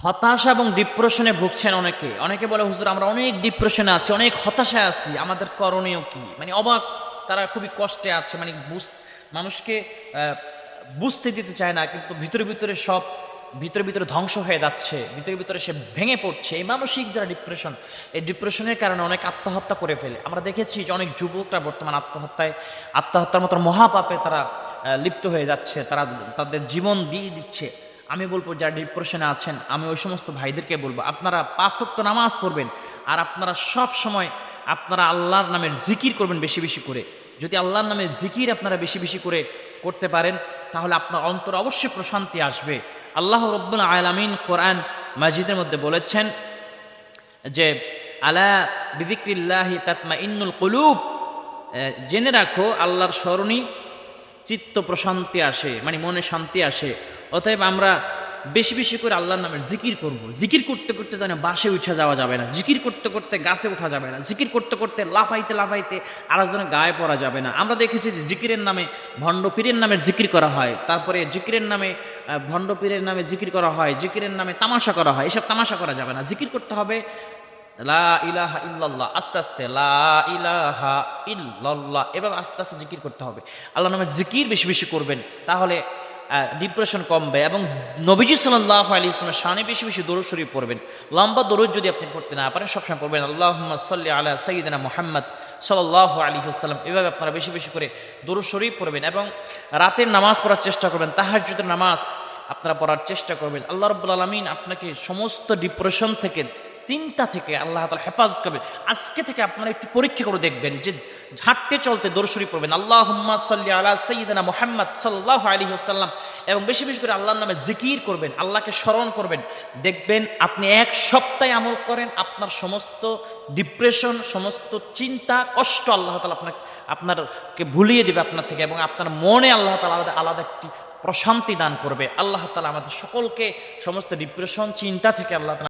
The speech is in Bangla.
হতাশা এবং ডিপ্রেশনে ভুগছেন অনেকে। অনেকে বলে, হুজুর আমরা অনেক ডিপ্রেশনে আছি, অনেক হতাশায় আছি, আমাদের করণীয় কি? মানে অবাক, তারা খুবই কষ্টে আছে, মানে মানুষকে বুঝতে দিতে চায় না, কিন্তু ভিতরে ভিতরে সব ভিতরে ভিতরে ধ্বংস হয়ে যাচ্ছে, ভিতরে ভিতরে সে ভেঙে পড়ছে। এই মানসিক যারা ডিপ্রেশন, এই ডিপ্রেশনের কারণে অনেক আত্মহত্যা করে ফেলে। আমরা দেখেছি যে অনেক যুবকরা বর্তমান আত্মহত্যার মতো মহাপাপে তারা লিপ্ত হয়ে যাচ্ছে, তারা তাদের জীবন দিয়ে দিচ্ছে। আমি বলবো, যারা ডিপ্রেশনে আছেন, আমি ওই সমস্ত ভাইদেরকে বলবো, আপনারা 5 ওয়াক্ত নামাজ পড়বেন, আর আপনারা সব সময় আপনারা আল্লাহর নামের জিকির করবেন বেশি বেশি করে। যদি আল্লাহর নামের জিকির আপনারা বেশি বেশি করে করতে পারেন, তাহলে আপনার অন্তরে অবশ্যই প্রশান্তি আসবে। আল্লাহ রাব্বুল আলামিন কোরআন মাজিদের মধ্যে বলেছেন যে আলা বিযিক্রিল্লাহি তাতমাইন্নুল কুলুব, জেনে রাখো আল্লাহর স্মরণই চিত্ত প্রশান্তি আসে, মানে মনে শান্তি আসে। অতএব আমরা বেশি বেশি করে আল্লাহর নামের জিকির করব। জিকির করতে করতে যেন বাসে উঠে যাওয়া যাবে না, জিকির করতে করতে গাছে ওঠা যাবে না, জিকির করতে করতে লাফাইতে লাফাইতে আরেকজনের গায়ে পড়া যাবে না। আমরা দেখেছি যে জিকিরের নামে ভণ্ড পীরের নামে জিকির করা হয়, তারপরে জিকিরের নামে ভণ্ড পীরের নামে জিকির করা হয়, জিকিরের নামে তামাশা করা হয়। এসব তামাশা করা যাবে না। জিকির করতে হবে লা ইলাহা ইল্লাল্লাহ, আস্তে আস্তে লা ইলাহা ইল্লাল্লাহ, এভাবে আস্তে আস্তে জিকির করতে হবে। আল্লাহর নামে জিকির বেশি বেশি করবেন, তাহলে ডিপ্রেশন কমবে। এবং নবীজি সাল্লাল্লাহু আলাইহি ওয়াসাল্লামের শানে বেশি বেশি দরুদ শরীফ পড়বেন। লম্বা দরুদ যদি আপনি পড়তে না পারেন, সবসময় পড়বেন আল্লাহুম্মা সাল্লি আলা সাইয়্যিদিনা মুহাম্মদ সাল্লাল্লাহু আলাইহি ওয়াসাল্লাম। এভাবে আপনারা বেশি বেশি করে দরুদ শরীফ পড়বেন এবং রাতের নামাজ পড়ার চেষ্টা করবেন, তাহাজ্জুদের নামাজ আপনারা পড়ার চেষ্টা করবেন। আল্লাহ রাব্বুল আলামিন আপনাকে সমস্ত ডিপ্রেশন থেকে, চিন্তা থেকে আল্লাহ তাআলা হেফাজত করবেন। আজকে থেকে আপনারা একটু পরীক্ষা করে দেখবেন যে হাঁটতে চলতে দরুদ শরীফ পড়বেন আল্লাহুম্মা সাল্লি আলা সাইয়্যিদিনা মুহাম্মদ সাল্লাল্লাহু আলাইহি ওয়াসাল্লাম, এবং বেশি বেশি করে আল্লাহর নামে জিকির করবেন, আল্লাহকে স্মরণ করবেন। দেখবেন আপনি 1 সপ্তাহ আমল করেন, আপনার সমস্ত ডিপ্রেশন, সমস্ত চিন্তা কষ্ট আল্লাহ তাআলা আপনাকে ভুলিয়ে দেবে আপনার থেকে, এবং আপনার মনে আল্লাহ তাআলা আলাদা একটি প্রশান্তি দান করবে। আল্লাহ তাআলা আমাদের সকলকে সমস্ত ডিপ্রেশন, চিন্তা থেকে আল্লাহ তাআলা